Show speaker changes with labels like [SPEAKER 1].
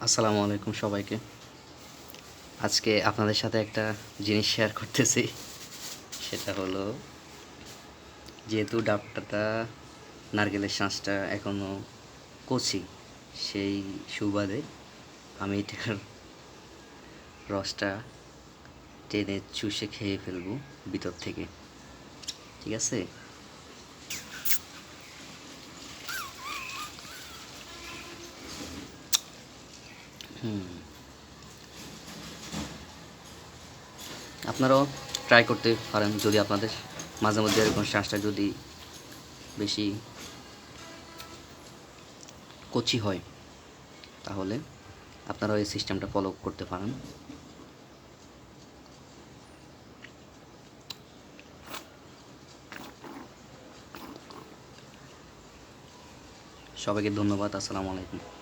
[SPEAKER 1] আসসালামু আলাইকুম সবাইকে। আজকে আপনাদের সাথে একটা জিনিস শেয়ার করতেছি। সেটা হলো, যেহেতু ডাবটাটা নারকেলের শাঁসটা এখনও কচি, সেই সুবাদে আমি এটার রসটা টেনে চুষে খেয়ে ফেলবো ভিতর থেকে। ঠিক আছে? আপনারাও ট্রাই করতে পারেন যদি আপনাদের মাঝে মধ্যে এরকম শ্বাসটা যদি বেশি কচি হয়, তাহলে আপনারাও এই সিস্টেমটা ফলো করতে পারেন। সবাইকে ধন্যবাদ। আসসালামু আলাইকুম।